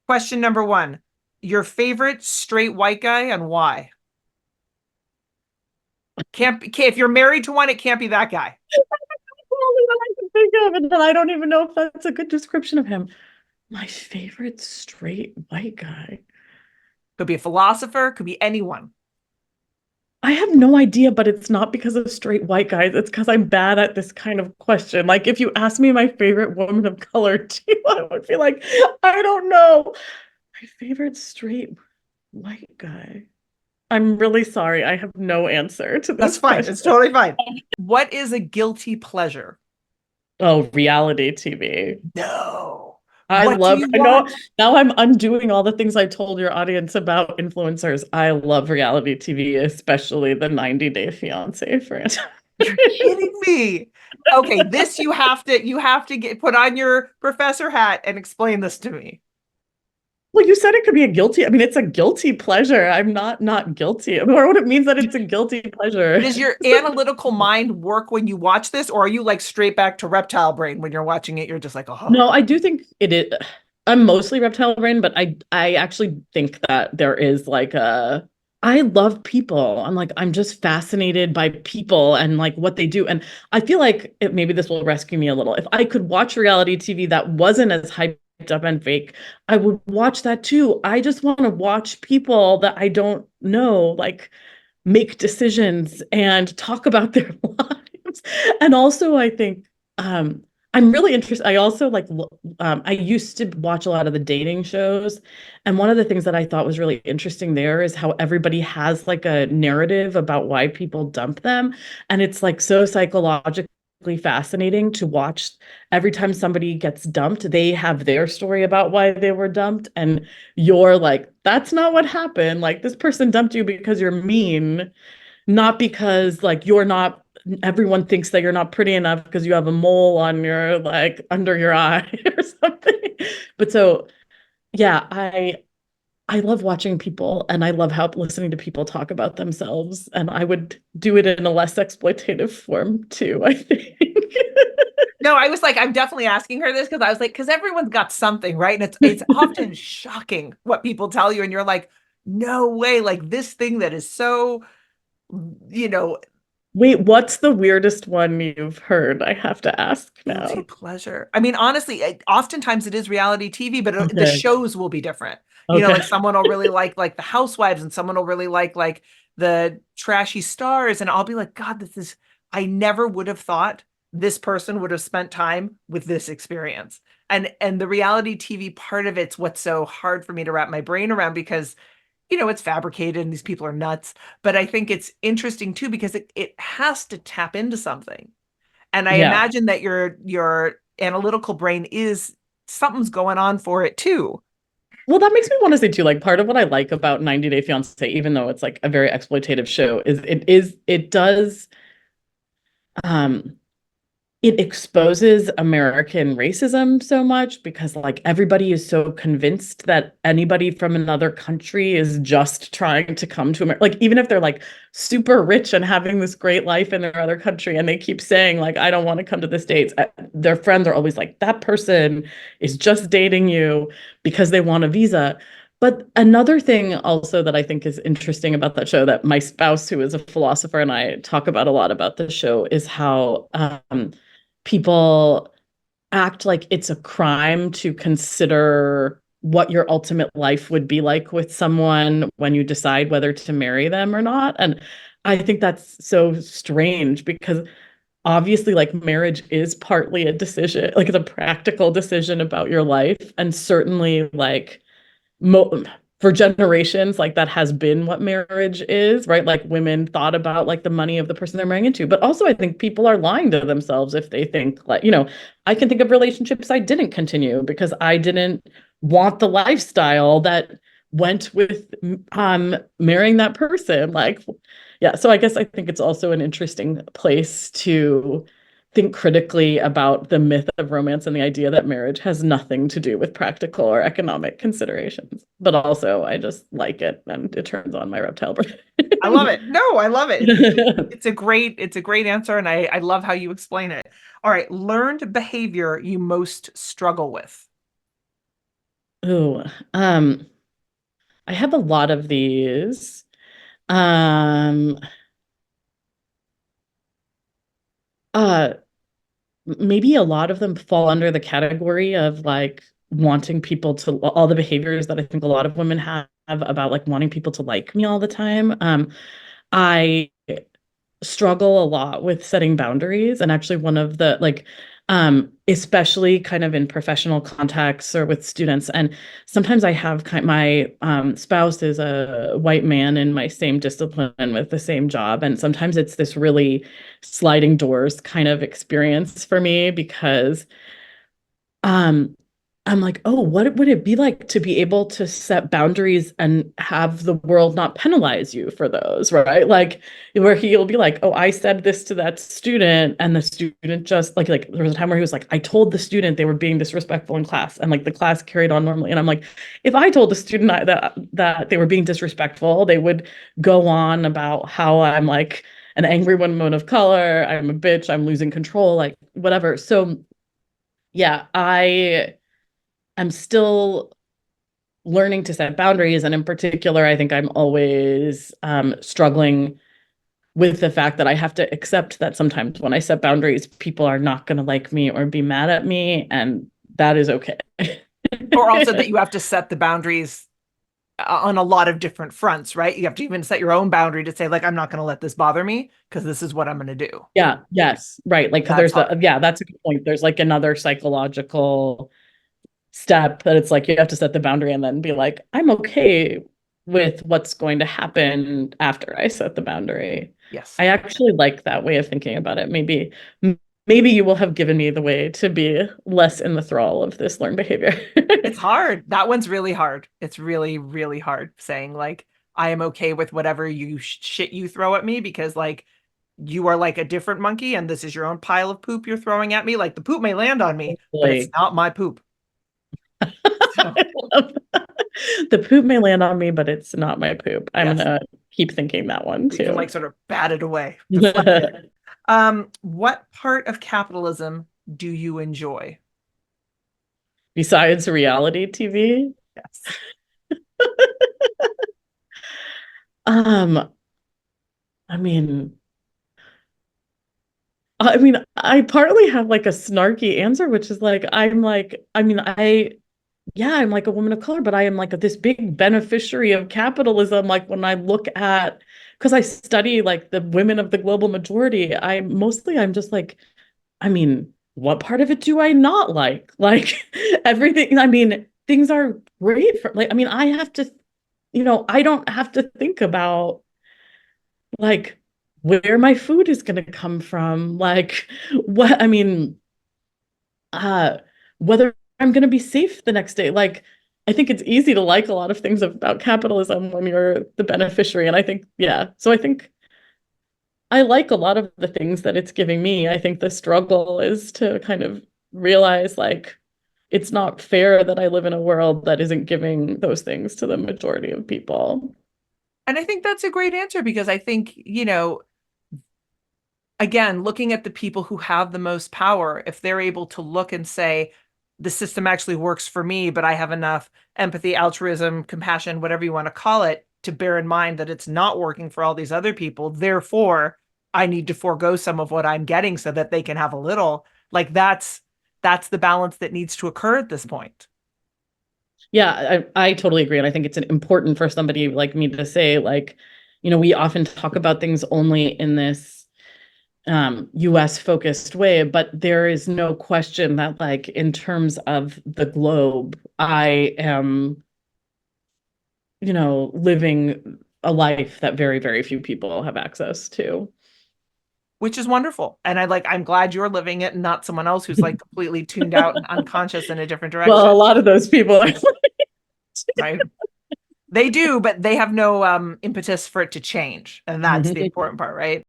Question number one, your favorite straight white guy and why? If you're married to one, it can't be that guy. Only one I can think of, and I don't even know if that's a good description of him. My favorite straight white guy. Could be a philosopher, could be anyone. I have no idea, but it's not because of straight white guys. It's because I'm bad at this kind of question. Like, if you ask me my favorite woman of color too, I would feel like, I don't know. My favorite straight white guy. I'm really sorry. I have no answer to That's this fine. question. It's totally fine. What is a guilty pleasure? Oh, reality TV. No. I What do love, you I know watch? now I'm undoing all the things I told your audience about influencers. I love reality TV, especially the 90 Day Fiance franchise. You're kidding me. Okay, this you have to get put on your professor hat and explain this to me. Well, you said it could be a guilty. I mean, it's a guilty pleasure. I'm not guilty. Or what it means that it's a guilty pleasure. Does your analytical mind work when you watch this, or are you like straight back to reptile brain when you're watching it? You're just like, oh, No, I do think it is. I'm mostly reptile brain, but I actually think that there is like a I love people. I'm just fascinated by people and like what they do. And I feel like maybe this will rescue me a little. If I could watch reality TV that wasn't as hyped up and fake, I would watch that too. I just want to watch people that I don't know, like make decisions and talk about their lives. And also, I think I'm really interested. I also I used to watch a lot of the dating shows. And one of the things that I thought was really interesting there is how everybody has like a narrative about why people dump them. And it's like so psychologically fascinating to watch. Every time somebody gets dumped, they have their story about why they were dumped. And you're like, that's not what happened. Like, this person dumped you because you're mean, not because like you're not, everyone thinks that you're not pretty enough because you have a mole on your like under your eye or something. But so yeah, I love watching people and I love how listening to people talk about themselves, and I would do it in a less exploitative form too, I think. no, I was like, I'm definitely asking her this because I was like, because everyone's got something, right? And it's often shocking what people tell you, and you're like, no way, like this thing that is so, you know, Wait, what's the weirdest one you've heard? I have to ask guilty now. pleasure. I mean, honestly, oftentimes it is reality TV, but the Okay. shows will be different. Okay. Like someone will really like the Housewives, and someone will really like the trashy stars, and I'll be like, God, this is. I never would have thought this person would have spent time with this experience. And the reality TV part of it's what's so hard for me to wrap my brain around because it's fabricated and these people are nuts. But I think it's interesting too because it has to tap into something. And I Yeah. imagine that your analytical brain is something's going on for it too. Well, that makes me want to say too, like part of what I like about 90 Day Fiance, even though it's like a very exploitative show, it does um it exposes American racism so much because like everybody is so convinced that anybody from another country is just trying to come to America. Like even if they're like super rich and having this great life in their other country and they keep saying like I don't want to come to the States, their friends are always like that person is just dating you because they want a visa. But another thing also that I think is interesting about that show that my spouse, who is a philosopher, and I talk about a lot about the show is how people act like it's a crime to consider what your ultimate life would be like with someone when you decide whether to marry them or not. And I think that's so strange because obviously like marriage is partly a decision, like it's a practical decision about your life. And certainly like mo for generations, like that has been what marriage is, right? Like women thought about like the money of the person they're marrying into. But also I think people are lying to themselves if they think like, I can think of relationships I didn't continue because I didn't want the lifestyle that went with marrying that person. Like, yeah, so I guess I think it's also an interesting place to think critically about the myth of romance and the idea that marriage has nothing to do with practical or economic considerations. But also, I just like it and it turns on my reptile brain. I love it. No, I love it. It's a great answer, and I love how you explain it. All right, learned behavior you most struggle with. Ooh, um, I have a lot of these. Um, uh, Maybe a lot of them fall under the category of like wanting people to all the behaviors that I think a lot of women have about like wanting people to like me all the time. I struggle a lot with setting boundaries, and actually one of the like especially kind of in professional contexts or with students, and sometimes I have my spouse is a white man in my same discipline with the same job, and sometimes it's this really sliding doors kind of experience for me because um I'm like, oh, what would it be like to be able to set boundaries and have the world not penalize you for those, right? Like where he'll be like, oh, I said this to that student, and the student just like there was a time where he was like, I told the student they were being disrespectful in class, and like the class carried on normally. And I'm like, if I told the student that they were being disrespectful, they would go on about how I'm like an angry woman of color, I'm a bitch, I'm losing control, like whatever. So yeah, I'm still learning to set boundaries. And in particular, I think I'm always struggling with the fact that I have to accept that sometimes when I set boundaries, people are not going to like me or be mad at me. And that is okay. Or also that you have to set the boundaries on a lot of different fronts, right? You have to even set your own boundary to say, like, I'm not going to let this bother me because this is what I'm going to do. Yeah. Yes. Right. Like, That's yeah, that's a good point. There's like another psychological step that it's like you have to set the boundary and then be like, I'm okay with what's going to happen after I set the boundary. yes. I actually like that way of thinking about it. Maybe you will have given me the way to be less in the thrall of this learned behavior. It's hard. That one's really hard. It's really, really hard saying like, I am okay with whatever you shit you throw at me because like you are like a different monkey and this is your own pile of poop you're throwing at me. Like the poop may land on me, but it's Like, not my poop. So I love that. The poop may land on me, but it's not my poop. I'm yes, gonna keep thinking that one you can too. like sort of bat it away, deflect it. What part of capitalism do you enjoy? Besides reality TV, Yes. um, I mean, I partly have like a snarky answer, which is like, yeah, I'm like a woman of color, but I am like this big beneficiary of capitalism. Like when I look at, because I study like the women of the global majority, I'm just like, what part of it do I not like? Like everything, things are great for like, I have to, I don't have to think about like where my food is going to come from, like what uh whether I'm going to be safe the next day. Like I think it's easy to like a lot of things about capitalism when you're the beneficiary, and I think yeah, so I think I like a lot of the things that it's giving me. I think the struggle is to kind of realize like it's not fair that I live in a world that isn't giving those things to the majority of people. And I think that's a great answer because I think, again, looking at the people who have the most power, if they're able to look and say, the system actually works for me, but I have enough empathy, altruism, compassion, whatever you want to call it, to bear in mind that it's not working for all these other people. Therefore, I need to forego some of what I'm getting so that they can have a little. Like that's the balance that needs to occur at this point. Yeah, I totally agree. And I think it's important for somebody like me to say, like, we often talk about things only in this US focused way, but there is no question that, like, in terms of the globe, I am, living a life that very, very few people have access to. Which is wonderful. And I'm glad you're living it and not someone else who's like completely tuned out and unconscious in a different Well, direction. a lot of those people are. Right. They do, but they have no impetus for it to change. And that's the important part, right?